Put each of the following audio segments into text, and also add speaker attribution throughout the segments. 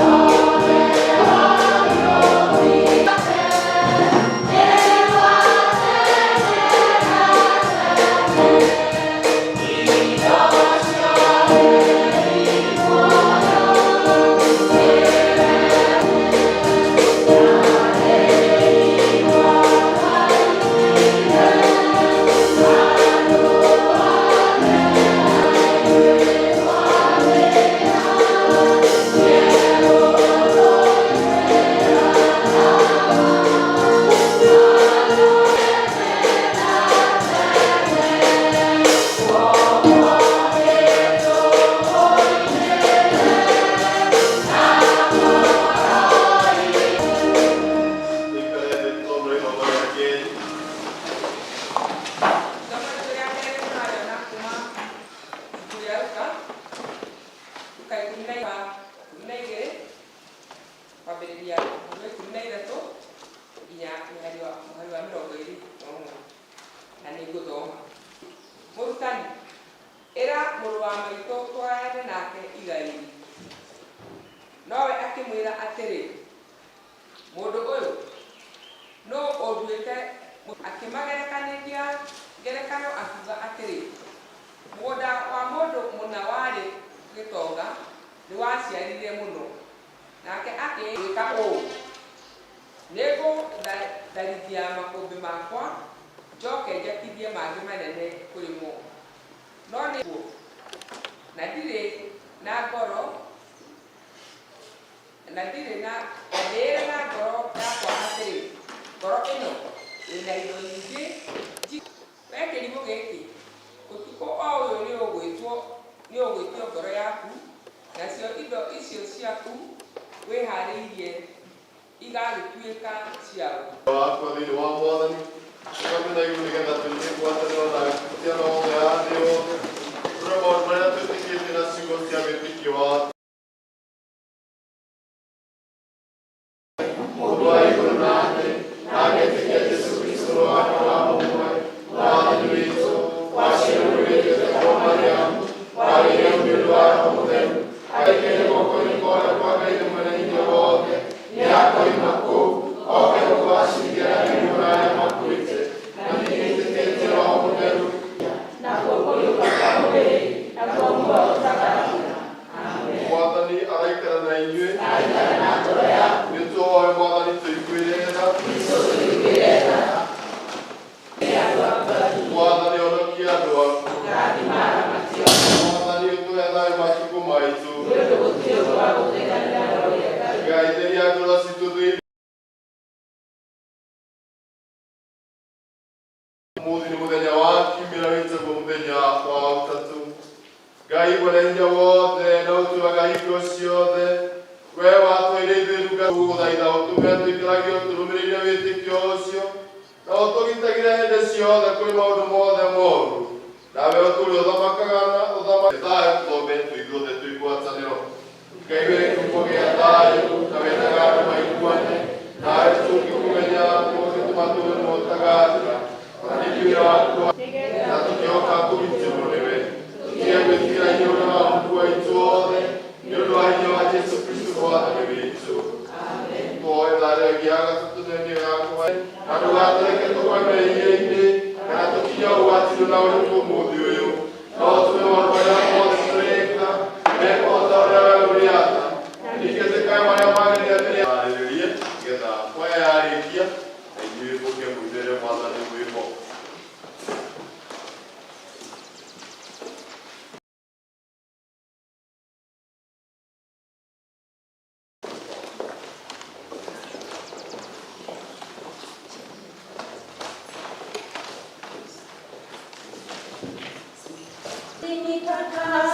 Speaker 1: Oh kwambĩrĩria mweri 13 nginya mweri wa 21 na nĩ ngũthoma. Mũrutani, ĩra mũrũ wa maitũ twarane nake igai. Nowe akĩmwĩra atĩrĩ, mũndũ ũyũ no ũnduĩte. Akĩmagerekanĩria ngerekano akiuga atĩrĩ, mũgũnda wa mũndũ mũna warĩ gĩtonga nĩ waciarire mũno, nake akĩĩka ũũ: nĩngũtharithia makũmbĩ makwa, njoke njakithie mangĩ manene kũrĩmwo. No nĩguo na ndirĩ na ngoro ndĩĩre na ngoro yakwa atĩrĩ, ngoro ĩno ĩna indo nyingĩ. We kĩrimũ gĩkĩ, ũtukũ o ũyũ nĩ ũgwĩtio ngoro yaku, nacio indo icio ciaku wĩharĩirie igagĩtuĩka ciao.
Speaker 2: Wakwa thĩinĩ wa Mwathani, tũkamenya igũrũ nĩgetha tũnyite ngwatanĩro na gĩkĩro gĩothe ya thĩ yothe, tũrĩ maũndũ marĩa twĩtĩkĩtie na ciugo cia wĩtĩkio wa mũndũ wa igũrũ na thĩ, na agĩtĩkia Jesũ Kristo wake wa ũmwe, Mwathani witũ, waciarĩrĩte kwa Mariamu, warĩire nĩ ũndũ wa Roho Mũtheru, agĩikare guoko-inĩ kwa ũrĩa kwa Ngai Mwene-Hinya Wothe, nĩakoima kũu, oke gũgacĩria arĩa arĩa makuĩte, na nĩetĩkĩtie Roho Mũtheru, na kũgũrũka kwa mwĩrĩ, naguo muoyo ũtagathira. Amen. Mwathani araikara na inyuĩ, na ngoro yaku. Nĩtũhoe Mwathani tũiguĩre tha. Mwathani onokia andũ aku. Mwathani ũtũhe thayũ matukũ maitũ. Ngai theria ngoro citũ thĩinĩ. Ũmũthĩ nĩ mũthenya wa kiumĩra wĩtagwo mũthenya wa Gatatũ. Ngai Mwene-Hinya Wothe na ũtuaga hingo ciothe, we watũheire ithuĩ nduga gũgũthaitha ũtũme tũikaragie tũrũmĩrĩire wĩtĩkio ũcio, na ũtũgitagĩre hĩndĩ ciothe kũrĩ maũndũ mothe moru, nawe ũtũũre ũthamakaga na ũthamaki thayũ tũthometwo ithuothe twĩ ngwatanĩro. Ngai wetu kũgĩa thayũ na wendaga andũ maiguane, nawe tũngĩkũmenya tũgĩtũma tũmũtagathĩra, ona ningĩ wĩra waku na tũkĩhoka kũgitĩrwo nĩwe. Tũtige gwĩtigĩra hinya ũrĩa wa Mungu witũ wothe, nĩ ũndũ wa hinya wa Jesũ Kristo Mwathani witũ. Tũhoe thayũ gĩaga tũtũthenie yakwa, na ndũgatũreke tũgwe mehia-inĩ, kana tũkinye ũgwati-inĩ na ũrĩkũ ũmũthĩ ũyũ, no tũme maũndũ marĩa mothe tũreka meka o ta ũrĩa we ũrĩatha. Ningĩ tũkae marĩa magĩrĩire mbere harĩrĩrie, nĩgetha kwaya yarĩkia na inyuĩ mũke mũithĩre Mwathani rwĩmbo.
Speaker 3: Nikataka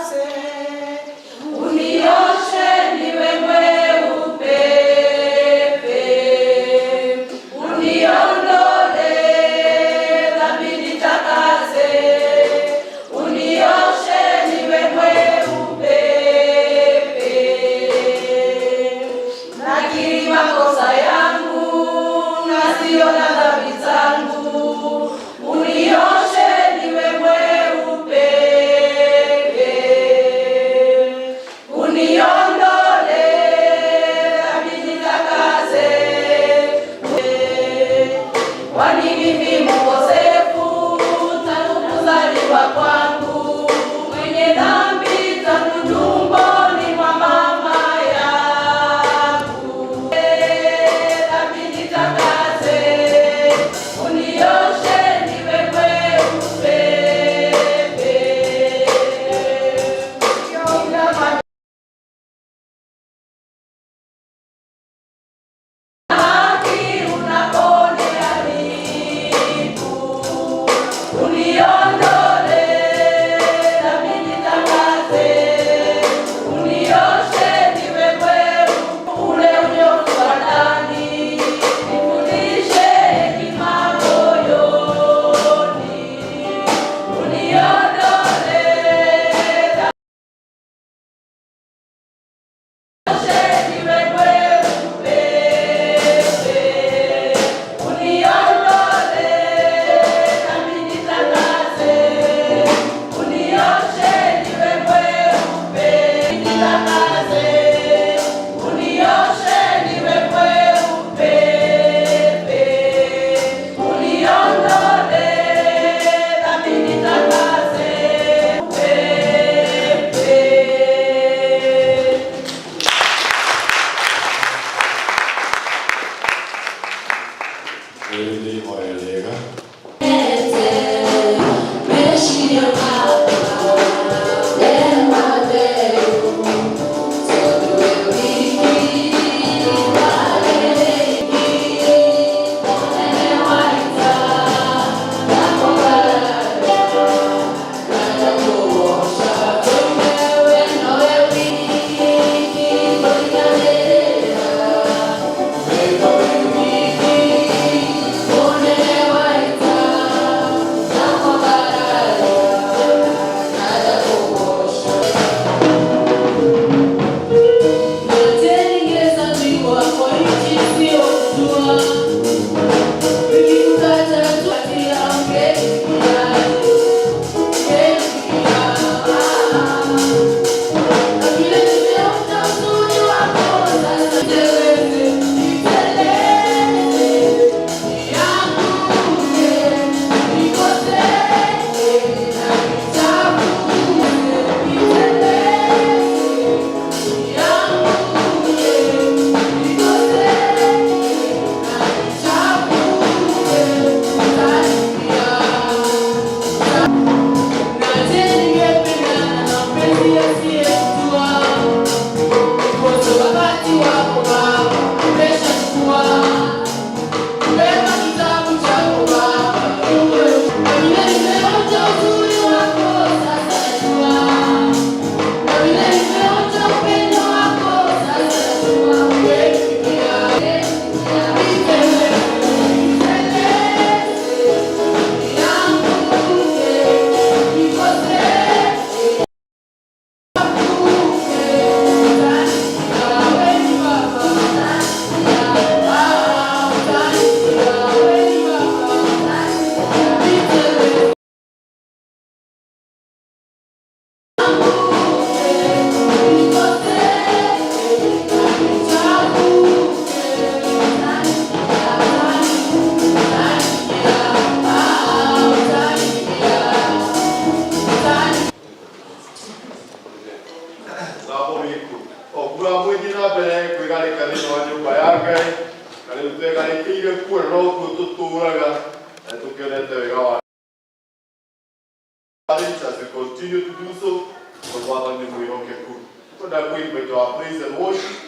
Speaker 2: As we continue to do so, for what I'm doing, okay, cool. So that we with our praise and worship,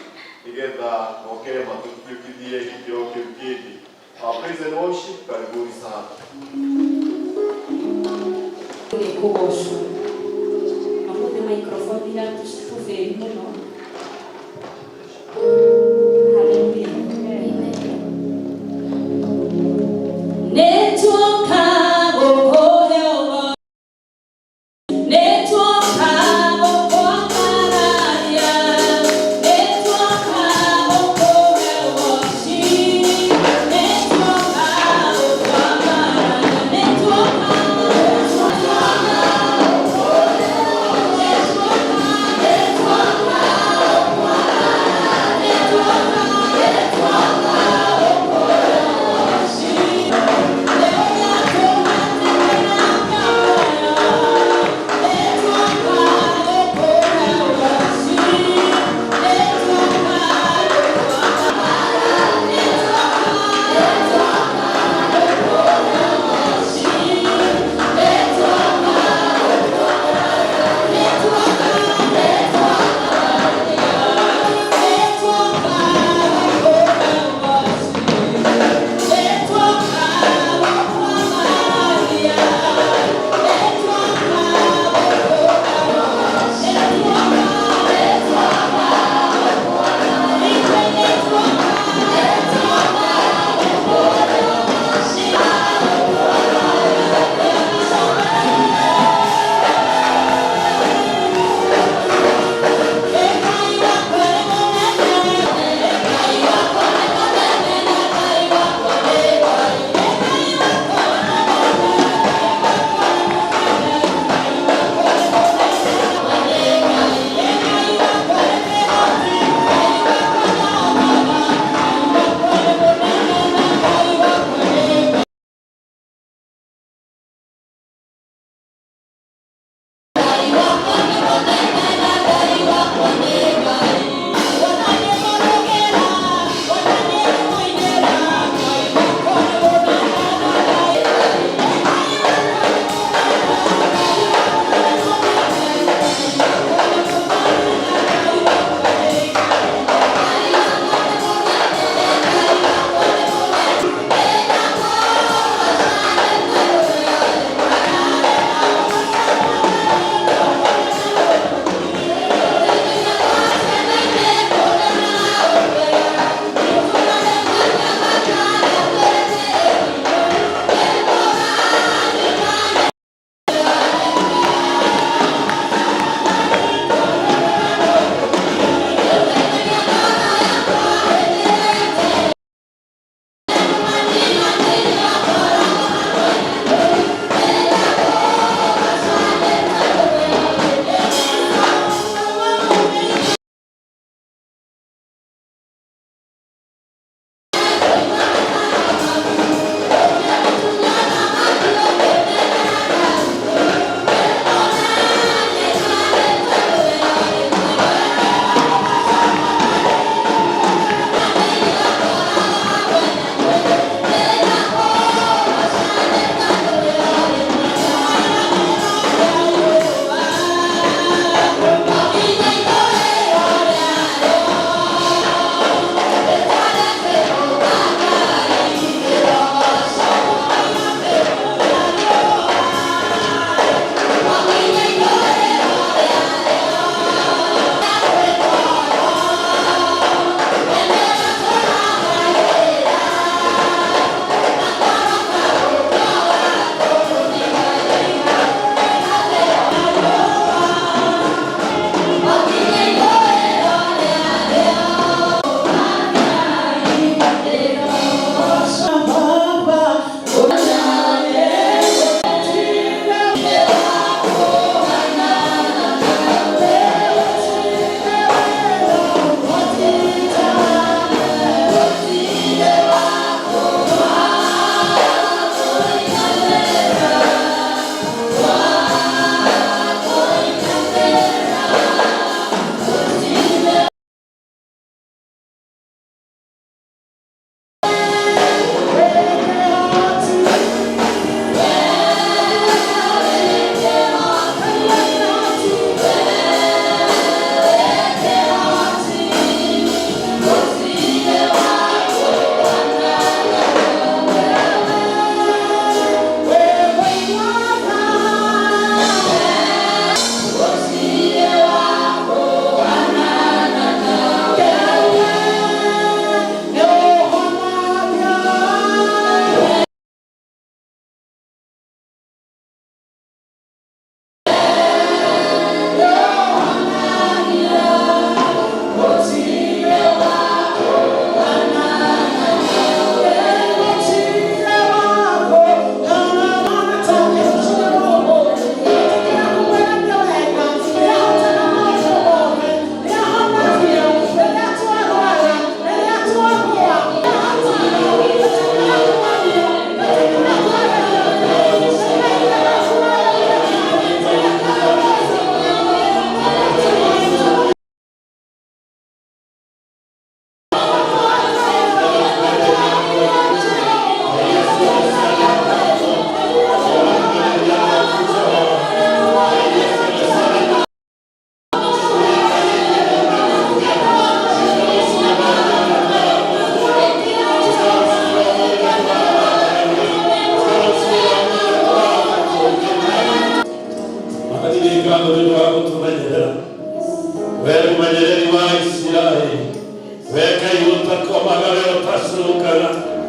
Speaker 2: together, okay, but you can be okay, our praise and worship, but go sana.
Speaker 3: Nikubosho. Amode microphone bila tusifufe mno. Hallelujah.
Speaker 4: Let's walk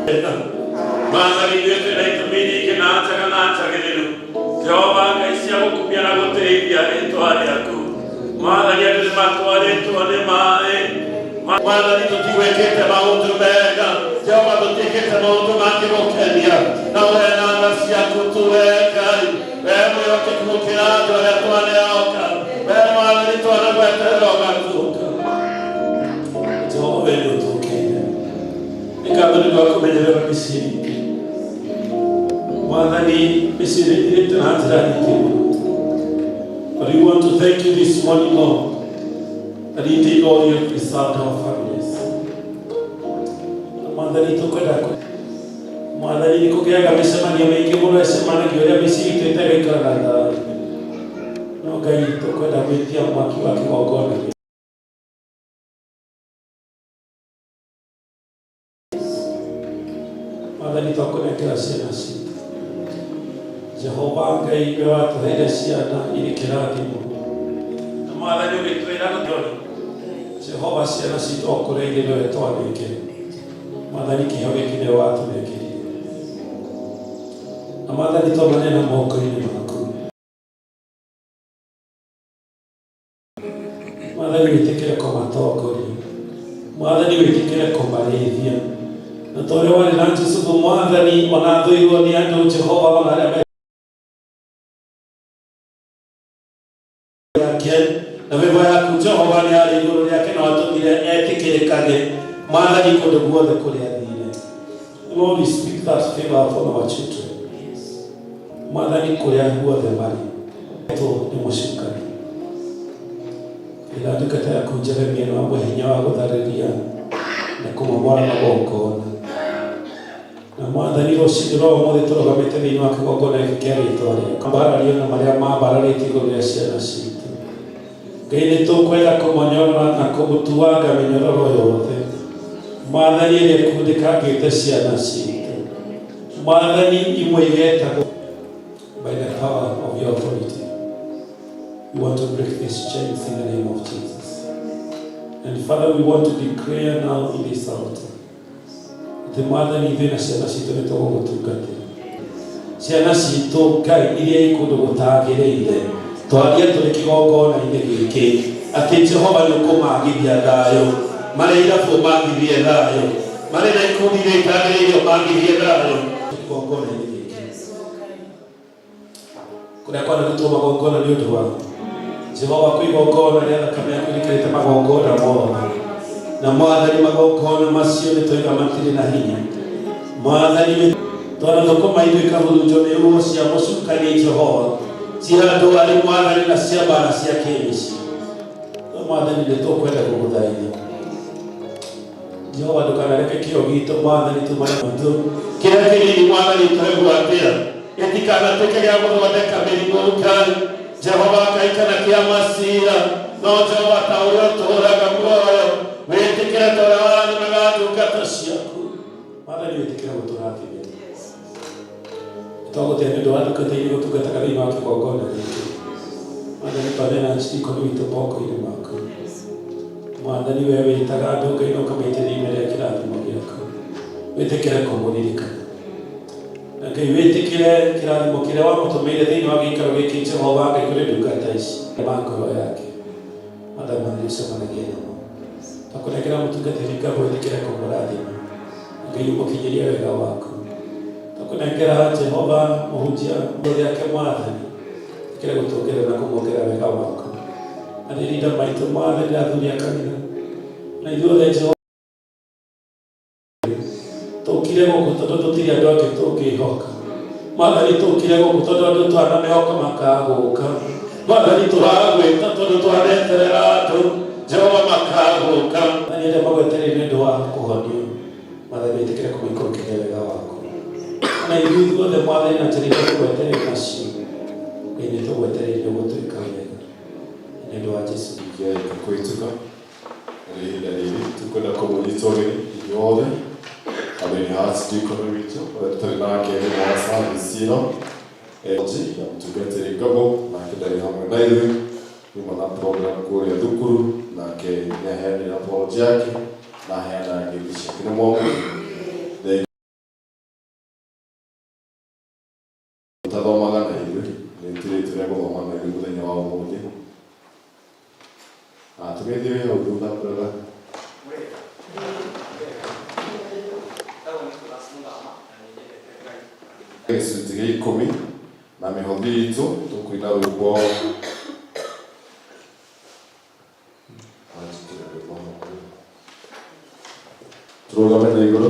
Speaker 4: wega. Mwathani wetu na itumini kinata kanata gĩrĩru. Jehova Ngai cia gũkumia na gũteithia rĩtwa rĩaku. Mwathani andũ nĩmatwarĩtwo nĩ maaĩ. Mwathani tũtigwĩkĩte maũndũ mega. Jehova tũtiĩkĩte maũndũ mangĩgũkenia. Na wee na tha ciaku tuwe Ngai. Wee mwĩhokeku gũkĩra andũ arĩa twaneoka. Wee Mwathani twanagweterera ũgatuũka. Jehova wee nĩũtũũkĩire. Nĩ kambĩ nĩ kũmenyerera mĩciĩ itũ. Mwathani mĩciĩ itũ na njĩra nyingĩ mũno. But we want to thank you this morning, Lord, that indeed, Lord, you have preserved our families. Mwathani tũkwenda Mwathani nĩ kũgĩaga mĩcemanio mĩingĩ mũno ĩcemanagio ũrĩa mĩciĩ itũ ĩtagĩikaraga thayũ. No Ngai tũkwenda gwĩtia mwaki wa kĩgongona. Mwathani twakũnengera ciana citũ. Jehova Ngai we watũheire ciana irĩ kĩrathimo. Na Mwathani ũgĩtwĩra gũtũũra. Jehova ciana citũ okũreire nĩwe twanengere. Mwathani kĩheo gĩkĩ nĩwe watũnengerire. Na Mwathani twamane na moko-inĩ maku. Mwathani wĩtĩkĩre kũmatongoria. Mwathani wĩtĩkĩre kũmarĩithia. Na ta ũrĩa warĩ na Jusufu Mwathani ona athũirwo nĩ andũ Jehova ona arĩa na mĩhwa yaku Jehova nĩ arĩ igũrũ rĩake na watũmire etĩkĩrĩkage Mwathani kũndũ guothe kũrĩa athire. Lord, we speak that favor upon our children. Mwathani kũrĩa guothe marĩ nĩ mũcukani. Ĩra ndungata yaku Jeremia nĩ wamũhe hinya wa gũtharĩria na kũmomora magongona. Na Mwathani rũciinĩ rwa ũmũthĩ tũrũgamĩte thĩinĩ wa kĩgongona gĩkĩ kĩa rĩĩtwa rĩaku. Mbarario na marĩa mambararĩtie igũrũ rĩa ciana citũ. Ngai nĩ tũkwenda kũmonyora na kũmũtuanga mĩnyororo yothe. Mwathani ĩrĩa ĩkundĩkangĩte ciana citũ. Mwathani imwe igetagwo by the power of your authority. We want to break these chains in the name of Jesus. And Father, we want to declare now in this altar. The Mwathani ithuĩ na ciana citũ nĩ tũgũgũtungatĩra. Ciana citũ Ngai iria ikũndũ gũtagĩrĩire. Twaria tũrĩ kĩgongona-inĩ gĩkĩ atĩ Jehova nĩ ũkũmagithia thayũ. Marĩ irabu magithie thayũ. Marĩ na ikundi iria itagĩrĩire magithie thayũ. Kĩgongona-inĩ gĩkĩ. Kũrĩa kwanarutwo magongona nĩ ũndũ wa Jehova kwĩ igongona rĩa thakame yaku rĩikarĩte magongona mothe. Na Mwathani magongona macio nĩ tũiga matirĩ na hinya. Mwathani twana thũkũma ithuĩ ĩkahurunjwo nĩ huho cia mũcukani Jehova. Cia andũ arĩ Mwathani na cia mbara cia kĩmĩciĩ. No Mwathani nĩ tũkwenda gũgũthaitha. Jehova ndũkanareke kĩyo gitũ Mwathani tumane maitũ. Kĩrĩa kĩnini Mwathani twegwatĩra gĩtikanatuĩke gĩa gũthondeka mĩrimũ Ngai. Jehova Ngai kana kĩa macira. No Jehova ta ũrĩa ũtũũraga muoyo. Wĩtĩkĩre ta ũrĩa warathĩmaga ndungata ciaku. Mwathani wĩtĩkĩre gũtũrathimĩra. Twagũtĩa nĩ ũndũ wa ndungata iria gũtungataga thĩinĩ wa kĩgongona gĩkĩ. Mwathani twanena cikoni witũ moko-inĩ maku. Mwathani wee wĩtaga andũ Ngai na ũkamaitĩrĩria ime rĩa kĩrathimo gĩaku. Wĩtĩkĩre kũmũririkana. Na Ngai wĩtĩkĩre kĩrathimo kĩrĩa wamũtũmĩire thĩinĩ wa gĩikaro gĩkĩ Jehova Ngai kũrĩ ndungata ici ma ngoro yake. Mwathani ũcemanagie namo. Twakũnengera mũtungatĩri ngabo wĩtĩkĩre kũmũrathima. Ngai ũmũkinyĩrie wega waku. Twakũnengera Jehova mũhunjia rĩake Mwathani. Wĩtĩkĩre gũtũongerera na kũmuongerera wega waku. Na rĩrinda maitũ Mwathani na athuri a kanitha. Na ithuothe Jehova tũkire gũkũ tondũ tũtirĩ andũ angĩ tũngĩhoka. Mwathani tũkire gũkũ tondũ andũ twanamehoka makagũka. Mwathani tũragwĩta tondũ twaneterera andũ Jehova makagũka. Mwathani arĩa magwetereire nĩ ũndũ wa kũhonio. Mwathani wĩtĩkĩre kũmaikũrũkĩria wega waku. Na ithuothe Mwathani na njĩra iria tũgwetereire nacio. Ngai nĩ tũgwetereire gũtuĩka wega. Nĩ ũndũ wa Jesũ.
Speaker 2: Kwĩtuka ihinda rĩrĩ tũkwenda kũmũnyita ũgeni inyuothe thĩinĩ wa cindikoni witũ ũrĩa tũtarĩ nake thĩinĩ wa service ĩno na mũtungatĩri Ngabo nake ndarĩ hamwe na ithuĩ nyuma na program kũrĩa thukuru nake nĩaheanire apology yake na aheana ngeithi ciake nĩ mwamu gĩcunjĩ gĩa 10 na mĩhothi itũ tũkũina rwĩmbo tũrũgame na igũrũ.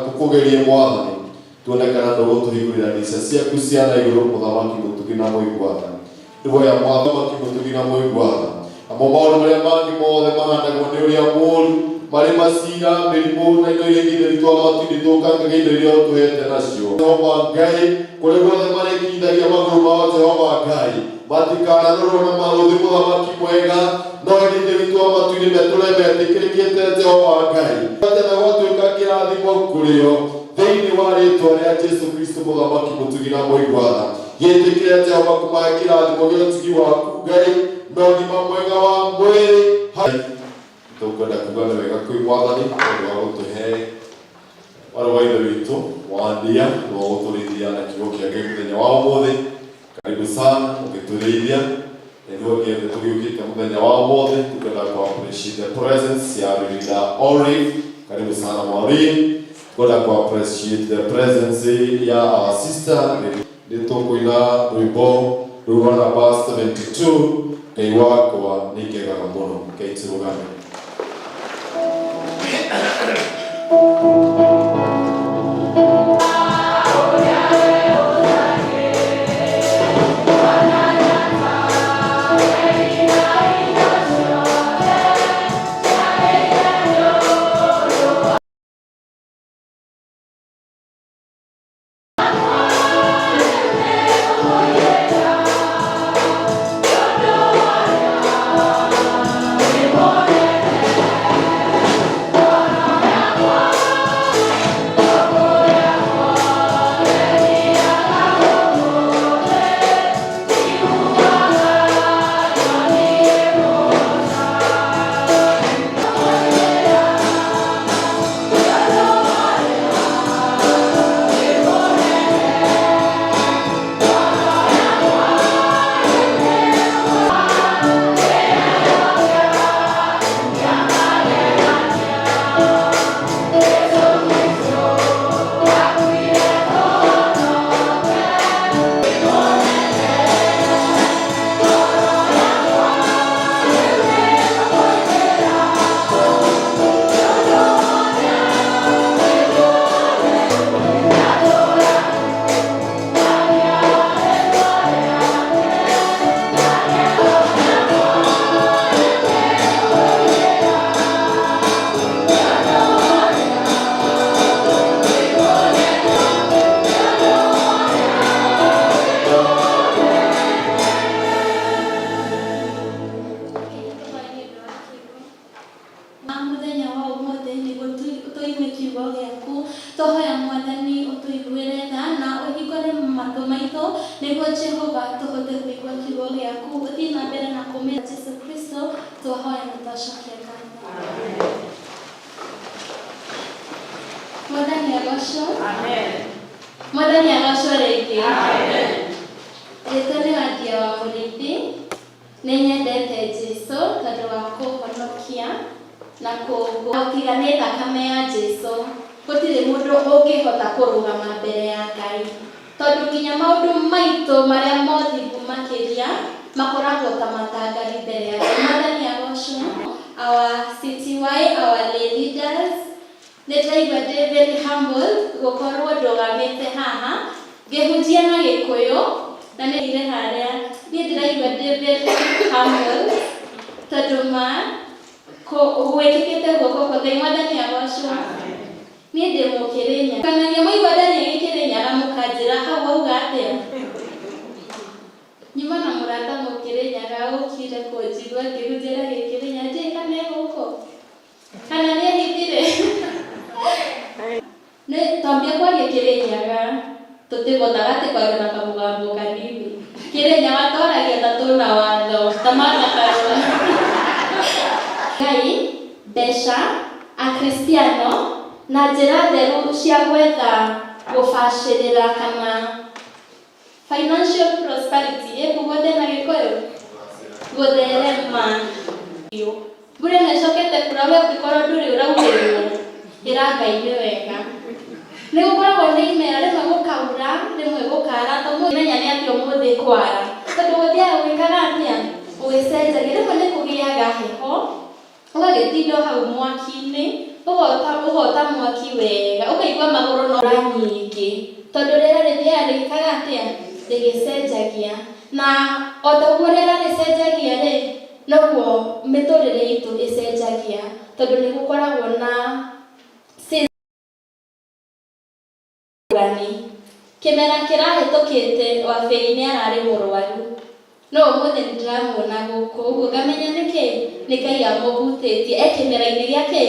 Speaker 2: Tukugerie Mwathani tuone kana ndũgũtũhingũrĩra ndirica ciaku cia na igũrũ mũthamaki mũtugi na mũigua-tha. Ndĩhoya Mwathani mũtugi na mũigua-tha, amo maũndũ marĩa mangĩ mothe mahanagwo nĩ ũrĩa mũũru marĩ macira, mĩrimũ na indo iria ingĩ theri twa matu-inĩ tũkangaga indo iria ũtũhete nacio. Jehova Ngai, kũrĩ guothe marĩkithagia magũrũ mao Jehova Ngai, matikanarorwo na maũthĩ mũthamaki mwega, no hĩndĩ theri twa matu-inĩ metũre metĩkĩrĩkĩte Jehova Ngai. Tena gwatuĩka kĩrathimo kũrĩ o thĩinĩ wa rĩĩtwa rĩa Jesũ Kristo mũthamaki mũtugi na mũigua-tha. Gĩtĩkĩre Jehova kũmahe kĩrathimo gĩa ũtugi waku Ngai na ũgima mwega wa mwĩrĩ. Tũkwenda kuga nĩ wega kwĩ Mwathani nĩ wa gũtũhe warĩ wa ithe witũ wa ndia na wa gũtũrĩithia na kiugo kĩa Ngai mũthenya wa ũmũthĩ. Karibu sana ũgĩtũrĩithia nĩguo gĩothe tũgĩũkĩte mũthenya wa ũmũthĩ. Tũkwenda ku appreciate the presence ya Rita Olive. Karibu sana Maureen. Tũkwenda ku appreciate the presence ya our sister. Nĩtũkũina rwĩmbo rũu rwa namba 72 Ngai wakwa nĩ ngegaga mũno. Ngai tũrũgame.
Speaker 5: Nĩnyendete Jesũ tondũ wa kũhonokia na kũtigana thakame ya Jesũ. Gũtirĩ mũndũ ũngĩhota kũrũgama mbere ya Ngai. Tondũ nginya maũndũ maitũ marĩa mothingu makĩria makoragwo ta matangari mbere ya Ngai. Mwathani agocwo. Our CTY, our lay leaders, nĩndĩraigua ndĩ very humble gũkorwo ndũgamĩte haha ngĩhunjia na Gĩkũyũ na nĩire harĩa. Niĩ ndĩraigua ndĩ very humble tondũ gwĩkĩkĩte guoko kwa Ngai. Mwathani agocwo. Niĩ ndĩ Mũkĩrĩnyaga. Kanagia mwaigua ndaria Gĩkĩrĩnyaga mũkanjĩra hau auga atĩa? Nyuma na mũrata Mũkĩrĩnyaga ũkire kũnjigua ngĩhunjĩra Gĩkĩrĩnyaga. Ndiĩ kana gũkũ kana nĩehithire. Twambia kwaria Kĩrĩnyaga tũtibotaga atĩ kwaria na kamũgambo kanini. Kĩrĩnyaga tũaragia ta tũna watho ta Martha Karua. Ngai, mbeca, akristiano na njĩra theru cia gwetha gũbacĩrĩra kana financial prosperity ĩkugothe na Gĩkũyũ gũtherema. Mbura nĩcokete kura we ũngĩkorwo ndũrĩ ũraurĩrwo ĩra Ngai nĩ wega. Nĩgũkoragwo nĩ imera rĩmwe gũkaura rĩmwe gũkara tũmũmenya nĩ atĩ ũmũthĩ kwara tondũ gũthiaga gwĩkaga atĩa ũgĩcenjagia. Rĩmwe nĩ kũgĩaga heho ũgagĩtinda hau mwaki-inĩ ũgota mwaki wega ũkaigua magũrũ no nyingĩ tondũ rĩera rĩthiaga rĩgĩkaga atĩa rĩgĩcenjagia. Na o ta ũguo rĩera rĩcenjagia rĩ noguo mĩtũrĩre itũ ĩcenjagia tondũ nĩ gũkoragwo na kĩmera kĩrahĩtũkĩte Wabĩi nĩ ararĩ mũrwaru no ũmũthĩ nĩndĩramuona gũkũ ũguo ngamenya nĩkĩ nĩ Ngai amũhutĩtie kĩmera-inĩ gĩake.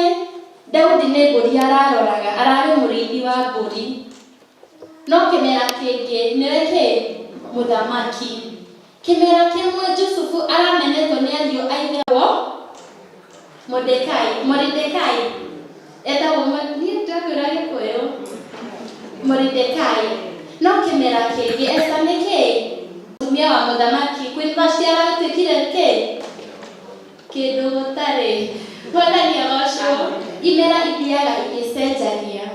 Speaker 5: Daudi nĩ mbũri araroraga ararĩ mũrĩithi wa mbũri no kĩmera kĩngĩ nĩwe kĩ mũthamaki. Kĩmera kĩmwe Jusufu aramenetwo nĩ ariũ a ithe wao Moridekai etagwo niĩ ndakwĩra Gĩkũyũ Moridekai. No kĩmera kĩngĩ Esta nĩkĩ mũtumia wa mũthamaki Queen Vashti aratuĩkire kĩ kĩndũ gũtarĩ. Mwathani agocwo. Imera ithiaga igĩcenjagia.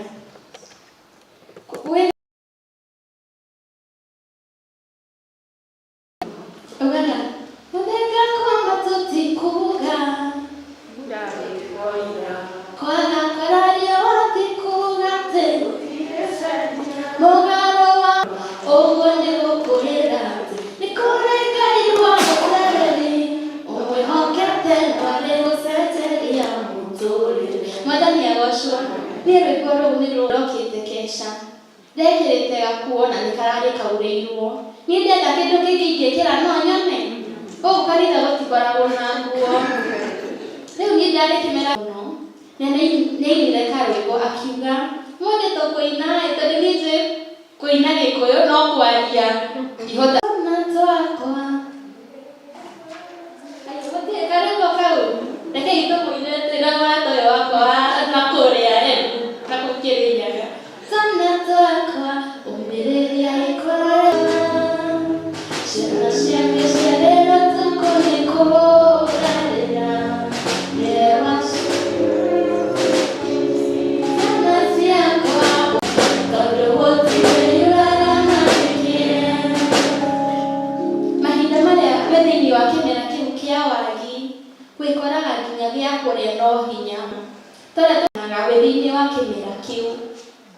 Speaker 5: Ogana mũthenya kwamba tũtikuga kwaga kwararia watikuga atĩ mũgarũ wa ũguo nĩ gũkũrĩra nĩ kũrĩ Ngai wa mũthereri ũmwĩhokete ndarĩ gũcenjeria mũtũrĩre. Mwathani agocwo. Niĩ rwĩmbo rũu nĩ rũrokĩte Kesha ndekĩrĩte gakuo na nĩ kararĩ kaurĩirwo. Niĩ ndenda kĩndũ kĩngĩ ingĩkĩra no nyone ũũ kanitha gũtikoragwo na nguo. Rĩu niĩ ndarĩ kĩmera mũno na nĩainire karwĩmbo akiuga mũthĩ tũkũina tondũ niĩ njũĩ kũina Gĩkũyũ no kwaria ihota na twakwa. Gũtirĩ karwĩmbo kau rekei tũmũinĩtĩra watho ũyũ wakwa na kũrĩa na Kĩrĩnyaga. Twana twakwa ũmĩrĩria ikũrora ciana ciake ciarĩra tũkũnĩkũrarĩra nĩwa ciana ciakwa tondũ gũtirĩ yũraga na wĩkĩre. Mahinda marĩa me thĩinĩ wa kĩmera kĩu kĩa wagi gwĩkoraga nginya gĩa kũrĩa no hinya tondũ tũnaga wĩ thĩinĩ wa kĩmera kĩu.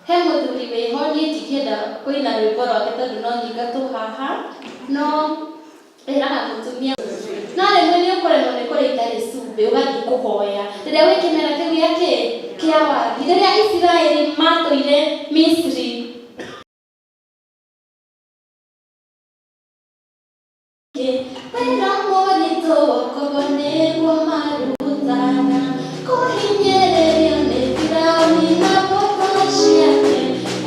Speaker 5: He mũthuri wĩho niĩ ndingĩenda kũina rwĩmbo rwake tondũ no nyingatũ haha no eraga mũtumia no rĩmwe nĩ ũkũremwo nĩ kũrĩta rĩcumbĩ ũgathiĩ kũhoya rĩrĩa wĩ kĩmera kĩu gĩake kĩa wagi. Rĩrĩa Isiraeli matũire Misiri wĩra mũritũ koguo nĩguo marutaga kũhinyĩrĩrio nĩ Firaũni na mbũtũ ciake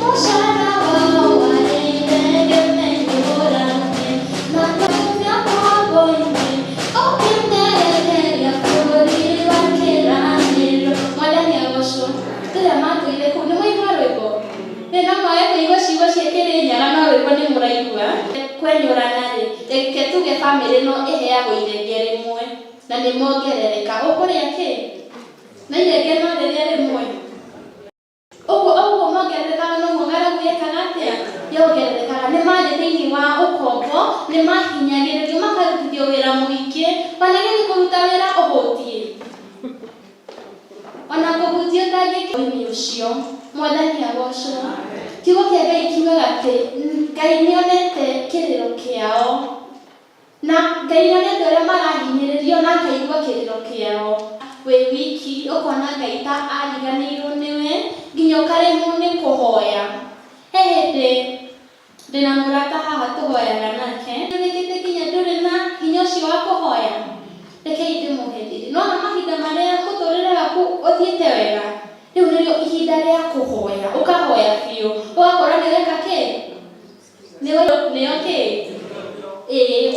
Speaker 5: mũcara wao warĩire gĩmenyũrane na tũtia mwambo-inĩ ũkĩmerekeria bũrũri wa kĩranĩro. Mwathani agocwo. Rĩrĩa matũire kũu nĩmwaigua rwĩmbo? Nĩ no mwage kũigua ciugo cia Kĩrĩnyaga no rwĩmbo nĩ mũraigua. kũrenyũrana-rĩ, reke tuge bamĩrĩ no ĩheagwo irenge rĩmwe na nĩ mongerereka. Ũkũrĩa kĩ? Na irenge no rĩrĩa rĩmwe. Ũguo mongererekaga noguo ng'aragu ĩkaga atĩa? Yongererekaga. Nĩ marĩ thĩinĩ wa ũkombo, nĩ mahinyagĩrĩrio makarutithio wĩra mũingĩ, ona gĩthiĩ kũruta wĩra ũhũtiĩ. Ona kũhutia ũtangĩka ũcio, Mwathani agocwo. Kiugo kĩa Ngai kiugaga atĩ Ngai nĩonete kĩrĩro kĩao, na Ngai nĩonete ũrĩa marahinyĩrĩrio na akaigua kĩrĩro kĩao. Wĩ wiki ũkona Ngai ta ariganĩirwo nĩwe, nginya ũkaremwo nĩ kũhoya. He hĩndĩ ndĩna mũrata haha tũhoyaga nake, nĩwĩkĩte nginya ndũrĩ na hinya ũcio wa kũhoya. Rekei ndĩmũhe thiri. Nona mahinda marĩa mũtũrĩre waku ũthiĩte wega, rĩu nĩrĩo ihinda rĩa kũhoya, ũkahoya biũ, ũgakora nĩweka kĩ? Nĩyo kĩ?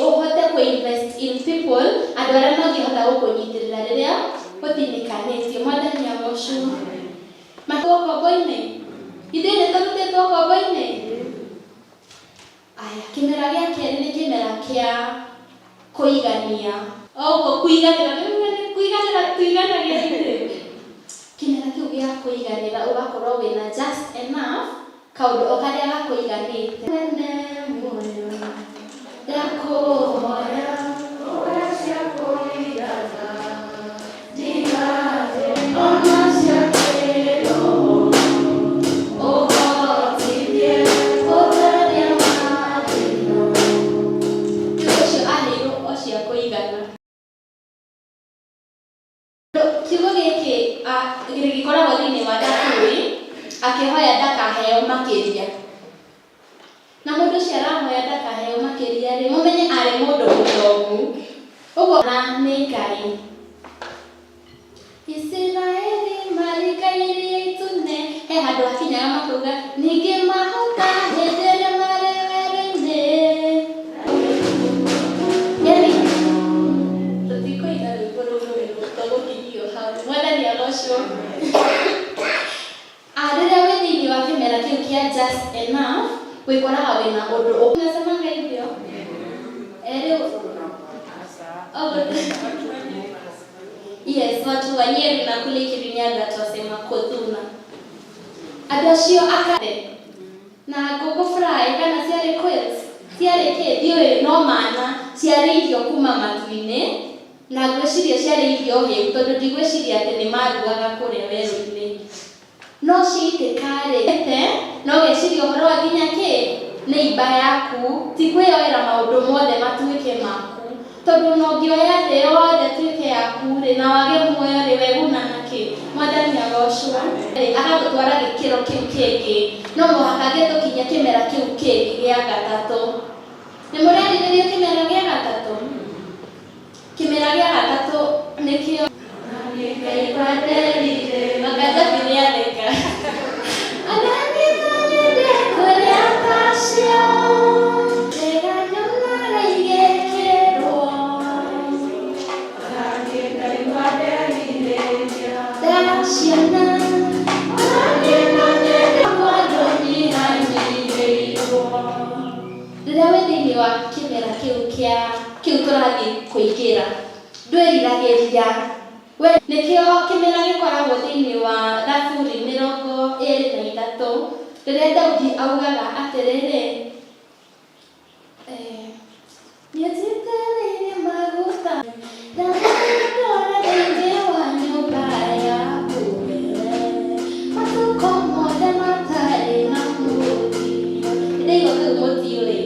Speaker 5: Ũhote kũ-invest in people, andũ arĩa mangĩhota gũkũnyitĩrĩra rĩrĩa ũthinĩkanĩtio. Mwathani agocwo. Matũ ũkombo-inĩ, ithuĩ nĩtũrutĩtwo ũkombo-inĩ. Aya, kĩmera gĩa kerĩ nĩ kĩmera kĩa kũigania. Oguo kũiganĩra, kũiganĩra tuiganagĩra ithuĩ. Kĩmera kĩu gĩa kũiganĩra ũgakorwo wĩna just enough, kaũndũ o karĩa gakũiganĩte. Kiugo gĩkĩ gĩkoragwo thĩinĩ wa Daudi akĩhoya ndakaheo makĩria. Na mũndũ ũcio arahoya ndakaheo makĩria-rĩ, mũmenye arĩ mũndũ mũtongu. Ũguo nĩ Ngai. Isiraeli marĩ Ngai iria itune. He handũ hakinyaga makauga ningĩ mahota hĩndĩ ĩrĩa marĩ werũ-inĩ. Yaani tũtikũina rwĩmbo rũrũ tũgũkinyio hau. Mwathani agocwo. Rĩrĩa wĩ thĩinĩ wa kĩmera kĩu kĩa just enough, wĩkoraga wĩna ũndũ ũnasemanga hivyo. Yes, watu wa Nyeri na kule Kirinyaga twasema kũthuna. Andũ acio akate na ngũkũ fry kana ciarĩ quails, ciarĩ kĩ? Ndiũĩ, no mana ciarĩirio kuma matu-inĩ na ngwĩciria ciarĩirio hĩu, tondũ ndigwĩciria atĩ nĩ marugaga kũrĩa werũ-inĩ. No ciitĩka-rĩ, no geciria ũhoro wa nginya kĩ? Neighbor yaku, ti kwĩyoera maũndũ mothe matuĩke maku. Tondũ no ngĩoya thĩ yothe tuĩke yaku-rĩ, na wage muoyo-rĩ, weguna nakĩ? Mwathani agocwo. Agatũtwara gĩkĩro kĩu kĩngĩ, no mũhaka gĩtũkinya kĩmera kĩu kĩngĩ gĩa gatatũ. Nĩ mũrerirĩria kĩmera gĩa gatatũ? Kĩmera gĩa gatatũ nĩkĩo rĩrĩa wĩ thĩinĩ wa kĩmera kĩu tũrathiĩ kũingĩra, ndwĩriragĩria. Nĩkĩo kĩmera gĩkoragwo thĩinĩ wa Thaburi 23, rĩrĩa Daudi augaga atĩrĩrĩ, nĩnjitĩrĩirie maguta ndamũtwara thĩinĩ wa nyũmba yaku, matukũ mothe matarĩ na mũti. Ndĩigo kau mũtiũĩ,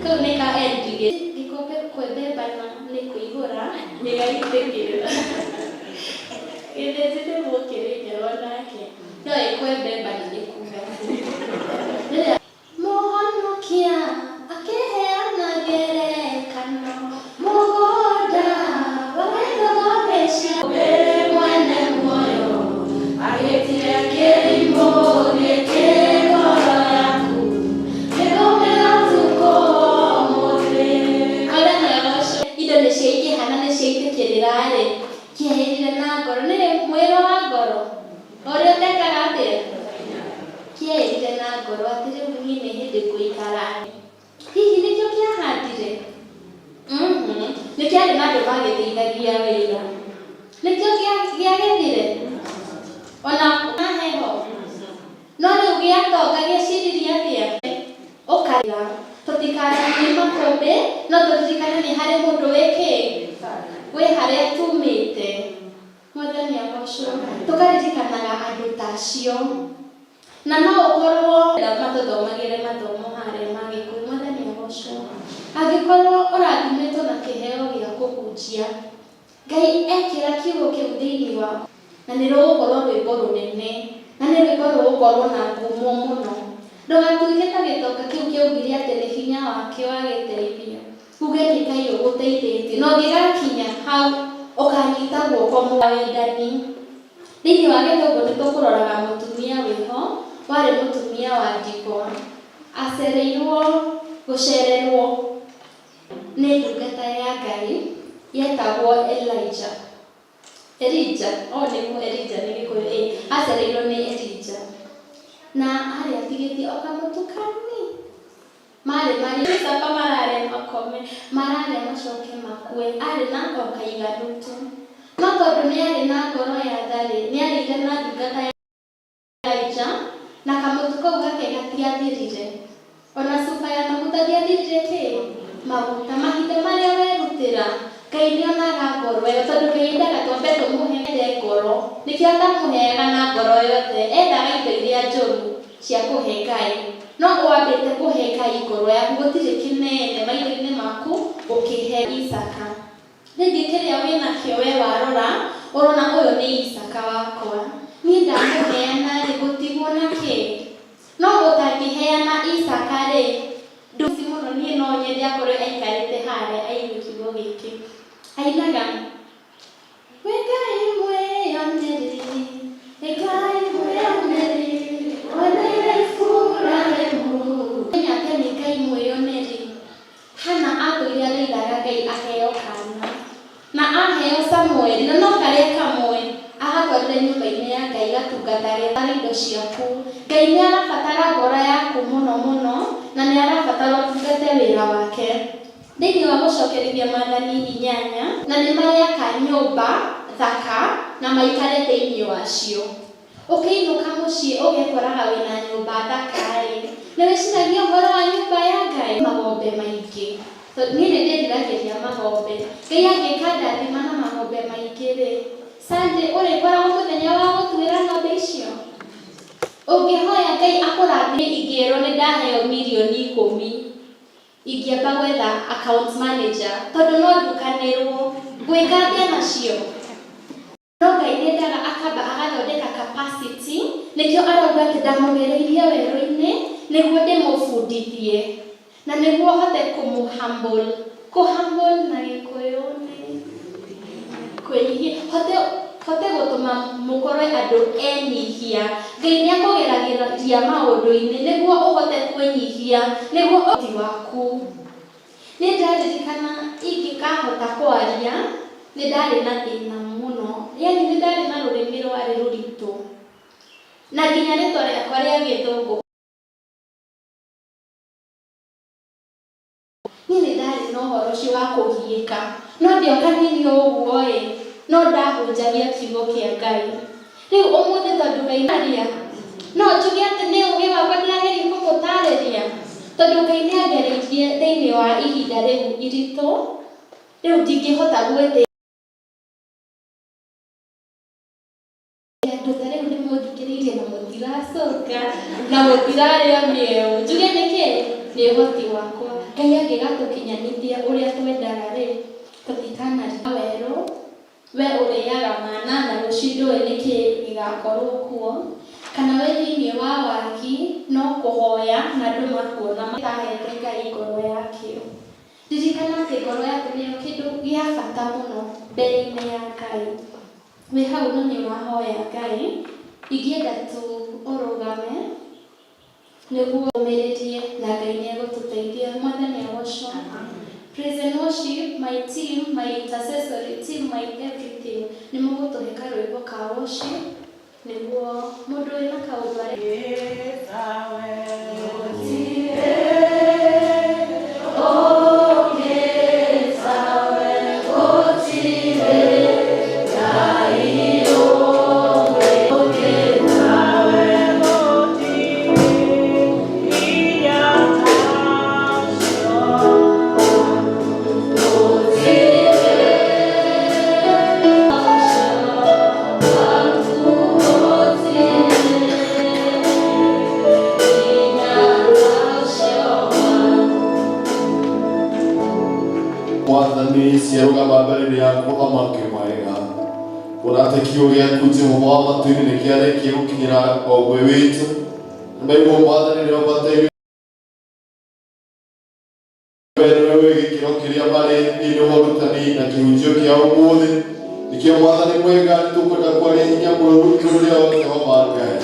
Speaker 5: kau nĩ ka endigĩ. Gĩkombe kwembembana nĩ kũihũra nĩgaitĩkĩrĩra. Gĩthĩnjĩte mũkĩrĩnyaga nake ndoĩ kwembembana nĩ kuga. Mũhonokia akĩheana ngerekano mũgũnda wagethagwo mbeca mwene muoyo agĩtire kĩrimũ gĩkĩ ngoro yaku nĩgũmĩra ũtukũ mũthĩ. Mwathani agocwo. Indo nĩciaingĩha na nĩciaitĩkĩrĩra-rĩ, kĩehĩrire na ngoro. Nĩ mwĩro wa ngoro ũrĩa ũtekaga atĩa? Kĩehĩrire na ngoro atĩ rĩu niĩ nĩ hĩndĩ ngũikara. Hihi nĩkĩo kĩahandi magĩteithagia wĩra. Nĩkĩo gĩagethire ona heho no rĩu gĩatonga gĩciririe atĩa ũkarĩra tũtikaranie makũmbĩ no tũririkane nĩ harĩ mũndũ wĩ harĩa tumĩte. Mwathani agocwo. Tũkaririkanaga andũ ta acio na no ũkorwo matũthomagĩre mathomo harĩa ma Gĩkũyũ. Mwathani agocwo. Angĩkorwo ũrathimĩtwo na kĩheo gĩa kũhunjia, Ngai ekĩra kiugo kĩu thĩinĩ waku na nĩ rũgũkorwo rwĩmbo rũnene na nĩ rwĩmbo rũgũkorwo na ngumo mũno. Ndũgatuĩke ta gĩtonga kĩu kĩaugire atĩ nĩ hinya wakĩo wagĩteithia, uge nĩ Ngai ũgũteithĩtie na ũngĩgakinya hau ũkanyita guoko wendani. Thĩinĩ wa Gĩthũngũ nĩ tũkũroraga mũtumia wĩho warĩ mũtumia wa ndigwa acereirwo gũcererwo nĩ ndungata ya Ngai yetagwo Elijah nĩ Gĩkũyũ acereirwo nĩ Elijah na harĩa atigĩtie o kamũtu kanini marĩ Sapa mararĩa makome mararĩa macoke makue arĩ na o kaiganu tu no tondũ nĩ arĩ na ngoro ya tharĩ nĩ arĩire na ndungata ya Elijah na kamũtu kau gake gatiathirire ona cuba ya maguta ndiathirire maguta mahinda marĩa werutĩra Ngai nĩonaga ngoro ĩyo tondũ Ngai endaga twambe tũmũhe ngoro nĩkĩo atamũheaga na ngoro yothe endaga indo iria njũru cia kũhe Ngai no wambĩte kũhe Ngai ngoro yaku gũtirĩ kĩnene maitho-inĩ maku ũkĩhe Isaka. Rĩngĩ kĩrĩa wĩnakĩo we warora ũrona ũyũ nĩ Isaka wakwa niĩ ndamũheana rĩ gũtigwo na kĩ no ũtangĩheana Isaka rĩ nduci mũno niĩ no nyende akorwo aikarĩte harĩa aigue kiugo gĩkĩ ainaga we Ngai mwĩyonere Ngai mwĩyonere oneire Iburahĩmu nyake nĩ Ngai mwĩyonere. Hana akwĩrire araithaga Ngai aheo kana na aheo Samueli na no karĩa kamwe agatwarire nyũmba-inĩ ya Ngai gatungatagĩre harĩ indo ciaku. Ngai nĩ arabatara ngoro yaku mũno mũno na nĩ arabatara ũtungate wĩra wake. Thĩinĩ wa Gũcokerithia Mwathani 8 na nĩ marĩaka nyũmba thaka na maikare thĩinĩ wacio. Ũkĩinũka mũciĩ ũgekoraga wĩna nyũmba thaka-rĩ nĩ wĩciragia ũhoro wa nyũmba ya Ngai magombe maingĩ. Niĩ nĩ ndĩriragĩria magombe Ngai angĩka ndathima na magombe maingĩ-rĩ Sunday ũrĩkoragwo mũthenya wa gũtuĩra ng'ombe icio. Ũngĩhoya Ngai akũrathime ingĩerwo nĩ ndaheo milioni 10 ingĩamba gwetha account manager tondũ no ndukanĩrwo ngwĩka atĩa nacio. No Ngai nĩendaga akamba agathondeka capacity nĩkĩo arauga atĩ ndamũgereirie werũ-inĩ nĩguo ndĩmũbundithie na nĩguo hote kũmũhumble na Gĩkũyũ nĩ kwĩnyihia hote gũtũma mũkorwe andũ enyihia. Ngai nĩ akũgeragĩria maũndũ-inĩ nĩguo ũhote kwĩnyihia nĩguo ũhoti waku. Nĩ ndaririkana ingĩkahota kwaria nĩ ndarĩ na thĩna mũno yani nĩ ndarĩ na rũrĩmĩ rwarĩ rũritũ na nginya rĩtwa rĩakwa rĩa Gĩthũngũ niĩ nĩ ndarĩ na ũhoro ũcio wa kũgiĩka no ndĩ o kanini ũguo-ĩ no ndahunjagia kiugo kĩa Ngai. Rĩu ũmũthĩ tondũ Ngai aria no njuge atĩ nĩ ũgĩ wakwa ndĩrageria kũmũtarĩria tondũ Ngai nĩ angereirie thĩinĩ wa ihinda rĩu iritũ rĩu ndingĩhota gwĩthĩ andũ ta rĩu nĩ mũthikĩrĩirie na mũtiracoka na mũtirarĩa mĩeo njuge nĩkĩ nĩ ũhoti wakwa. Ngai angĩgatũkinyanithia ũrĩa twendaga-rĩ tũtikanarĩa werũ we ũrĩaga mana na rũciũ nĩkĩ gĩgakorwo kuo kana we thĩinĩ wa waki no kũhoya na andũ makuona matahete Ngai ngoro yakĩo. Ririkana atĩ ngoro yaku nĩyo kĩndũ gĩa bata mũno mbere-inĩ ya Ngai. Wĩ hau no nĩ wahoya Ngai ingĩenda tu ũrũgame nĩguo ũmĩrĩrie na Ngai nĩ egũtũteithia. Mwathani agocwo. Praise and worship, my team, my intercessory team, my everything. Nĩ mũgũtũhe karwĩmbo ka worship nĩguo mũndũ wĩna kaũndũ arĩ
Speaker 2: Mwathani ciarũgama mbere-inĩ yaku Mũthamaki mwega. Kuona atĩ kiugo gĩaku Jehova wa matu-inĩ nĩ kĩarĩkia gũkinyĩra o ũguo witũ. Naiguo Mwathani nĩ ũbataire wewe gĩkĩro kĩrĩa marĩ thĩinĩ wa ũrutani na kĩhunjio kĩa ũmũthĩ. Nikio Mwathani mwega nĩtũkwenda kwaria hinya mũrũrũ igũrũ rĩao Jehova Ngai.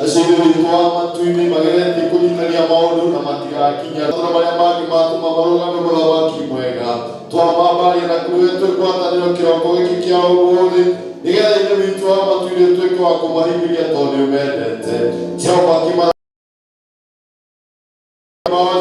Speaker 2: Acio nĩ witũ wa matu-inĩ mageretie kũnyitania maũndũ na matigakinya matũra marĩa mangĩ matũma marũgame Mũthamaki mwega. Twamambaria na kũrĩ we twĩgwatanĩro kĩroko gĩkĩ kĩa ũmũthĩ nĩgetha ithe witũ wa matu-inĩ ũtuĩke wa kũmahingĩria tondũ nĩũmendete. Jehova kĩmana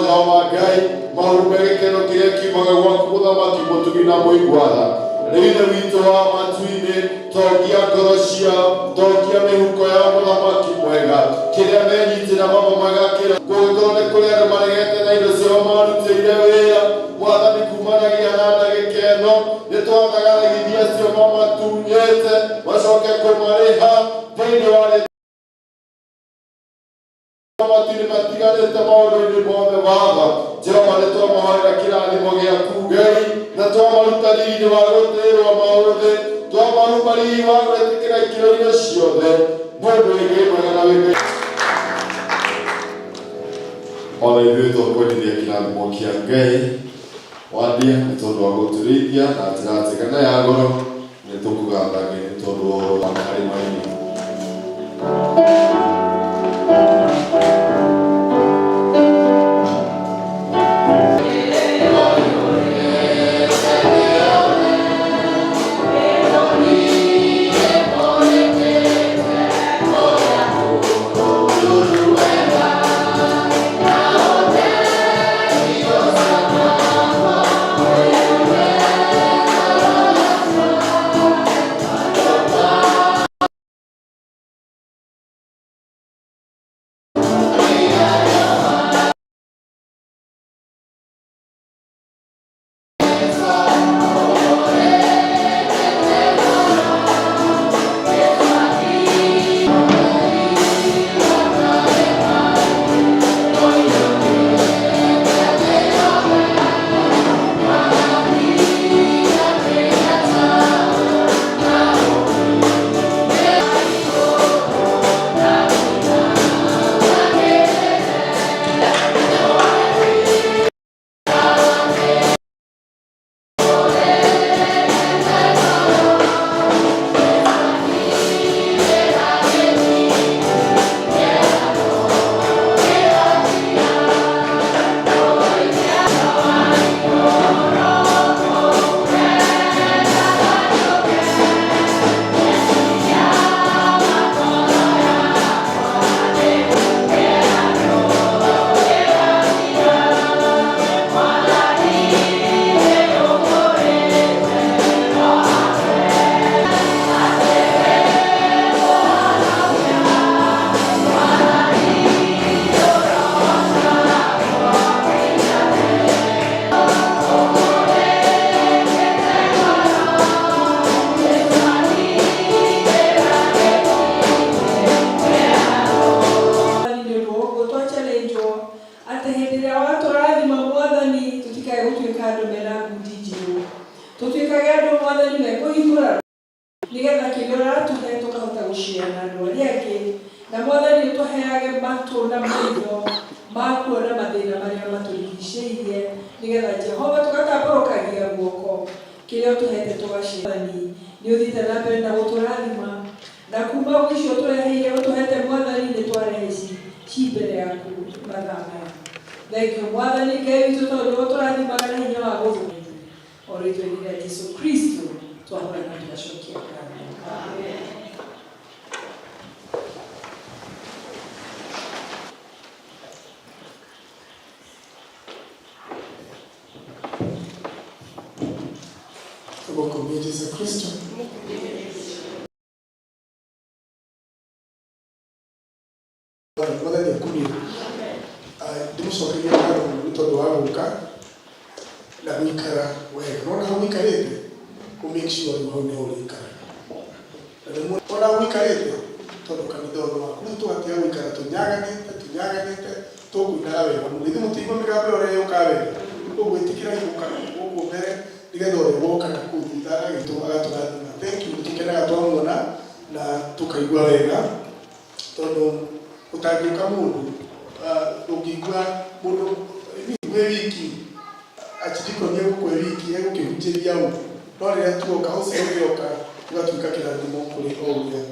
Speaker 2: Jehova Ngai maũndũ gĩkeno kĩrĩa kiumaga gwaku Mũthamaki mũtugi na mũigwatha. Rĩu ithe witũ wa matu-inĩ tongia ngoro ciao, tongia mĩhuko ya Mũthamaki mwega. Kĩrĩa menyitĩra mama magakĩra kũngĩkorwo nĩ kũrĩ andũ maregete na indo ciao marutĩire wĩra. Mwathani kumanagia na ndagĩka ĩno nĩtwathaga rĩgithia cio mamatunyĩte macoke kũmarĩha thĩinĩ wa matu-inĩ matiganĩte maũndũ-inĩ mothe Baba. Jehova nĩtwamahoera kĩrathimo gĩaku Ngai na twamaruta riri wa gũtĩĩrwo maũthĩ, twamahumba riri wa gwĩtĩkĩra ikĩro-inĩ ciothe. Mũndũ wĩngĩ mwega na wĩngĩ ona ithuĩ tũkwendithia kĩrathimo kĩa Ngai wandia nĩ tondũ wa gũtũrĩithia na njĩra njega na ya goro. Nĩtũkũgatha Ngai nĩ tondũ wa ũhoro wa harĩ maini.
Speaker 6: nigetha ũrĩa woka na kũu thutha agatũrathima. Thank you, tũkenaga twamwona na tũkaigua wega tondũ ũtangĩũka mũndũ ũngĩigua mũndũ gwĩ wiki achidikonie gũkwĩ wiki egũkĩhunjĩria ũ no rĩrĩa tuoka ũcio ũgĩoka ũgatuĩka kĩrathimo kũrĩ o ũrĩa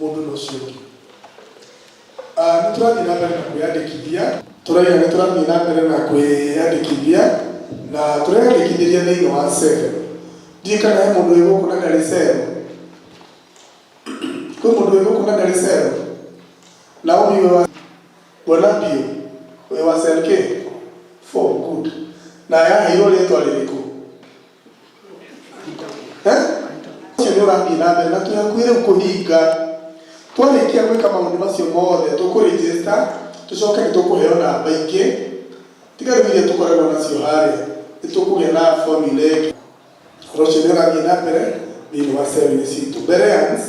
Speaker 6: mũndũ ũcio ũngĩ. Nĩ tũrathiĩ na mbere na kwĩyandĩkithia, tũrauga nĩ tũrathiĩ na mbere na kwĩyandĩkithia na tũreyandĩkithĩria thĩinĩ wa cero. Ndiĩ kana he mũndũ wĩ gũkũ na ndarĩ cero? Kwĩ mũndũ wĩ gũkũ na ndarĩ cero? Naomi wĩ wa Bwana Bio wĩ wa cell K? 4, good. Na yaheirwo rĩtwa rĩrĩkũ? Ũcio nĩ ũrathiĩ na mbere na tũhakuhĩ rĩu kũhinga. Twarĩkia gwĩka maũndũ macio mothe tũkũrĩnjĩsta tũcoke nĩ tũkũheo namba ingĩ tiga rĩu iria tũkoragwo nacio harĩa nĩ tũkũgĩa na formula ĩngĩ. Ũhoro ũcio nĩ ũrathiĩ na mbere thĩinĩ wa cell-inĩ citũ. Bereans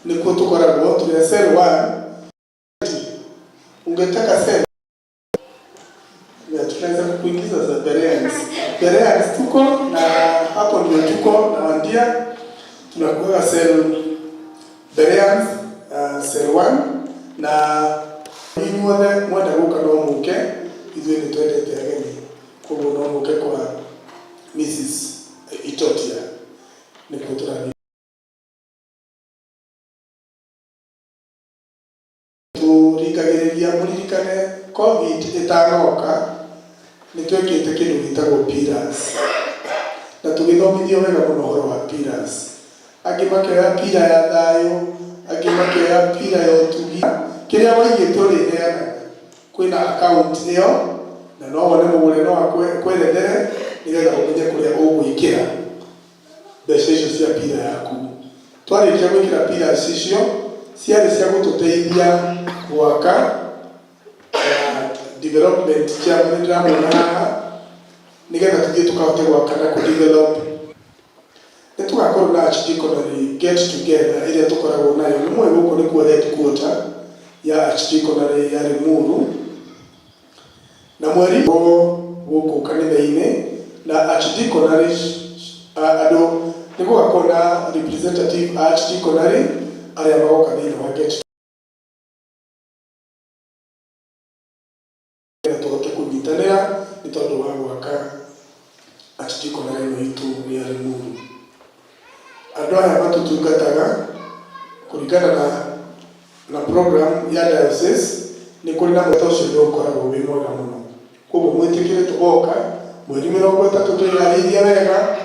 Speaker 6: nĩkuo tũkoragwo tũrĩa cell 1. Ungetaka cell tunaweza kuingiza za Bereans. Bereans tuko na hapo ndio tuko na Wandia tunakuwa cell Bereans cell 1 na inyuothe mwenda gũka no mũke ithuĩ nĩ twendete ageni koguo no mũke kwa Mrs. Itotia nĩkuo tũrathiĩ. Tũringagĩrĩria mũririkane COVID ĩtanoka nĩ twekĩte kĩndũ gĩtagwo pillars na tũgĩthomithio wega mũno ũhoro wa pillars. Angĩ makĩoya pillar ya thayũ, angĩ makĩoya pillar ya ũtugi. Kĩrĩa waigĩtwo rĩheanaga kwĩna account ĩyo na no wone mũgũre no akwerethere nĩgetha ũmenye kũrĩa ũgwĩkĩra mbeca icio cia pillar yaku. Twarĩkia gwĩkĩra pillars icio ciarĩ cia gũtũteithia gwaka development cia ndĩramwona haha nĩgetha tũthiĩ tũkahote gwaka na kũdevelop. Nĩ tũgakorwo na Archdeaconry get together ĩrĩa tũkoragwo nayo. Nĩ mũĩ gũkũ nĩkuo headquarter ya Archdeaconry ya Limuru na mweri gũkũ kanitha-inĩ na Archdeaconry andũ nĩ gũgakorwo na representative Archdeaconry arĩa magoka thĩinĩ wa get tũhote kũnyitanĩra nĩ tondũ wa gwaka Archdeaconry ĩno itũ ya Limuru. Andũ aya matũtungataga kũringana na program ya diocese nĩ kũrĩ na mweta ũcio nĩ ũkoragwo wĩ mwega mũno. Koguo mwĩtĩkĩre tũgoka mweri 30 twĩharĩirie wega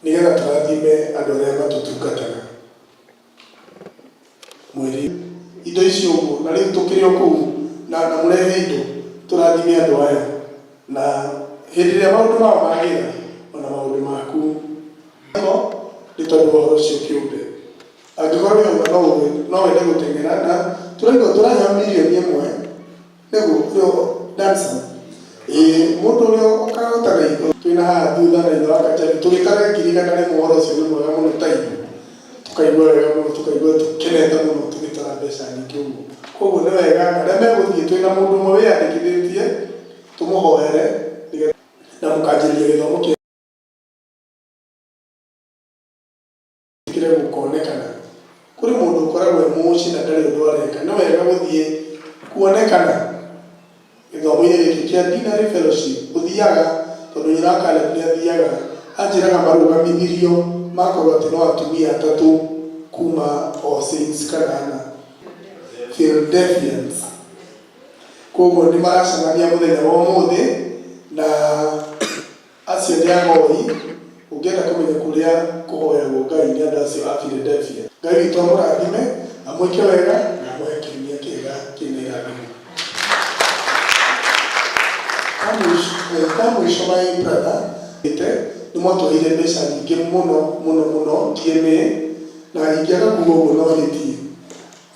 Speaker 6: nĩgetha tũrathime andũ arĩa matũtungataga mweri indo icio ũguo na rĩu tũkĩrĩ o kũu na mũrehe indo tũrathime andũ aya na hĩndĩ ĩrĩa maũndũ mao magĩra ona maũndũ maku nĩ tondũ wa ũhoro ũcio kĩũmbe. Angĩkorwo wĩ no wende gũteng'era na tũraigua tũraheo mirioni 1 nĩguo dancer mũndũ ũrĩa ũkahota na itho twĩna haha thutha na itho wa Kajari tũgĩtare ngirigana nĩ ũhoro ũcio nĩ mwega mũno ta ithuĩ tũkaigua wega mũno tũkaigua tũkenete mũno tũgĩtara mbeca nyingĩ ũguo. Koguo nĩ wega na arĩa megũthiĩ twĩna mũndũ ũmwe wĩyandĩkithĩtie tũmũhoere na mũkanjĩrĩria gĩthomo kĩa gũkonekana. Kũrĩ mũndũ ũkoragwo mũciĩ na ndarĩ ũndũ areka nĩ wega gũthiĩ kuonekana gĩthomo-inĩ gĩkĩ kĩa Dinary Fellowship. Ũthiaga tondũ nyĩra nĩ athiaga anjĩraga marũgamithirio makorwo atĩ no atumia 3 kuma All Saints kana Philadelphians. Koguo nĩ maracemania mũthenya wa ũmũthĩ na acio nĩ agoi ũngĩenda kũmenya kũrĩa kũhoyagwo Ngai nĩ andũ acio a Philadelphia. Ngai witũ amũrathime amwĩke wega na amũhe kiumia kĩega kĩna irathimo. Kamũico my brother nĩ mwatũheire mbeca nyingĩ mũno TMA na ingĩaga kuuga ũguo no hĩtie.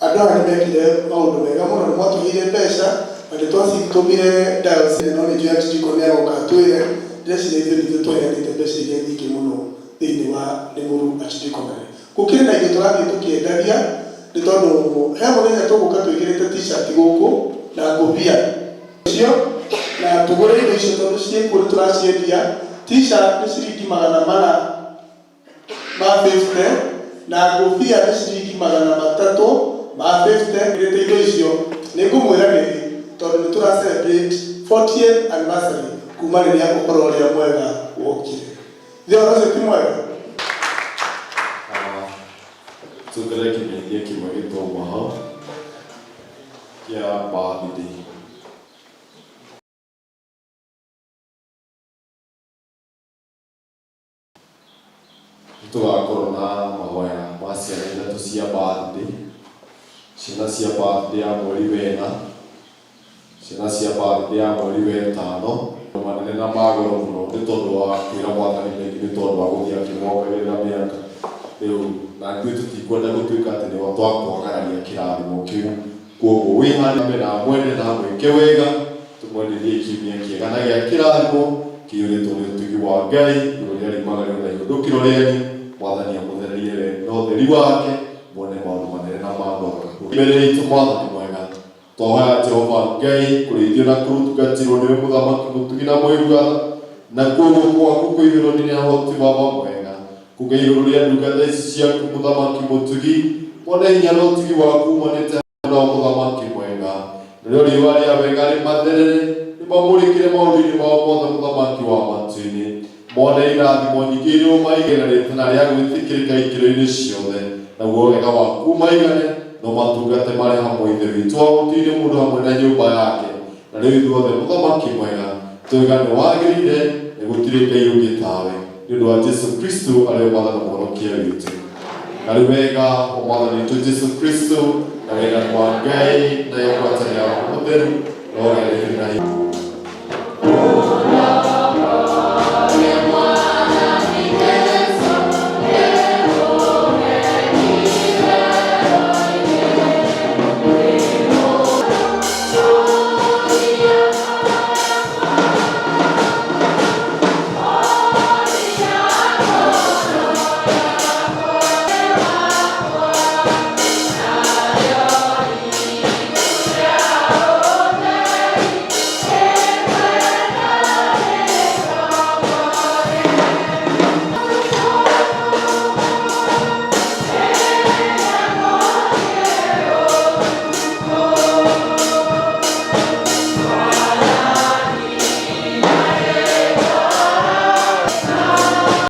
Speaker 6: Andũ aya nĩ mekire maũndũ mega mũno nĩ mwatũheire mbeca na nĩ twacitũmire diocese no nĩ njũĩ Archdeacon nĩ agoka atwĩre ndĩreciria ithuĩ twaheanĩte mbeca iria nyingĩ mũno thĩinĩ wa Limuru Archdeaconry. Gũkĩrĩ na indo tũrathiĩ tũkĩendagia nĩ tondũ he mũthenya tũgũka twĩkĩrĩte t-shirt gũkũ na ngũbia icio na tũgũre indo icio tondũ ciĩ kũrĩ tũraciendia t-shirt nĩ ciringi 400 ma 50 na ngũbia nĩ ciringi 300 ma 50. Ngĩte indo icio nĩ ngũmwĩra rĩrĩ tondũ nĩ tũra celebrate 40th anniversary kuma rĩrĩa ũhoro ũrĩa mwega wokire. Thĩora ũcio ti mwega.
Speaker 2: Tũkĩrĩ kĩmenyithia kĩmwe gĩtwauma hau kĩa birthday. Tũgakorwo na mahoya ma ciana ithatũ cia birthday. Ciana cia birthday ya mweri wena, ciana cia birthday ya mweri wetano. Manene na magoro mũno nĩ tondũ wa kwĩra Mwathani maingĩ nĩ tondũ wa gũthiĩ akĩmongagĩrĩra mĩaka. Rĩu na ithuĩ tũtikwenda gũtuĩka atĩ nĩo twakwagararia kĩrathimo kĩu. Koguo wĩ harĩa mbere na mwende na mwĩke wega, tũmwenderie kiumia kĩega na gĩa kĩrathimo kĩiyũrĩtwo nĩ ũtugi wa Ngai igũrũ rĩa riumagĩrĩrio na ihũthũkĩro rĩanyu. Mwathani amũthererie na ũtheri wake, muone maũndũ manene na ma mwaka. Mbere itũ Mwathani mwega, twahoya Jehova Ngai kũrĩithio na kũrũtungatĩrwo nĩwe mũthamaki mũtugi na mwĩrugatha, na kuoguo gwaku kũiyũrwo nĩ ũhoti wamo mwega. Kuga igũrũ rĩa ndungata ici ciaku mũthamaki mũtugi, wone hinya na ũtugi waku umanĩte na mũthamaki mwega. Narĩo riũa rĩa wega rĩmatherere, rĩmamũrĩkĩre maũndũ-inĩ mao mothe mũthamaki wa matu-inĩ. Mone irathimo nyingĩ irũmaigĩranĩte na rĩa gwĩtĩkĩrĩka ikĩro-inĩ ciothe. Naguo wega waku maigane no matungate marĩ hamwe ithe witũ wa gũtĩire mũndũ hamwe na nyũmba yake. Na rĩu ithuothe mũthamaki mwega, twĩga nĩ wagĩrĩire na gũtirĩ Ngai ũngĩ tawe. Nĩ ũndũ wa Jesu Kristo arĩ Mwathani na Mũhonokia witũ. Na rĩu wega wa Mwathani witũ Jesu Kristo na wega wa Ngai na ngwatanĩro ya Roho Mũtheru na ũrĩa ũrĩ na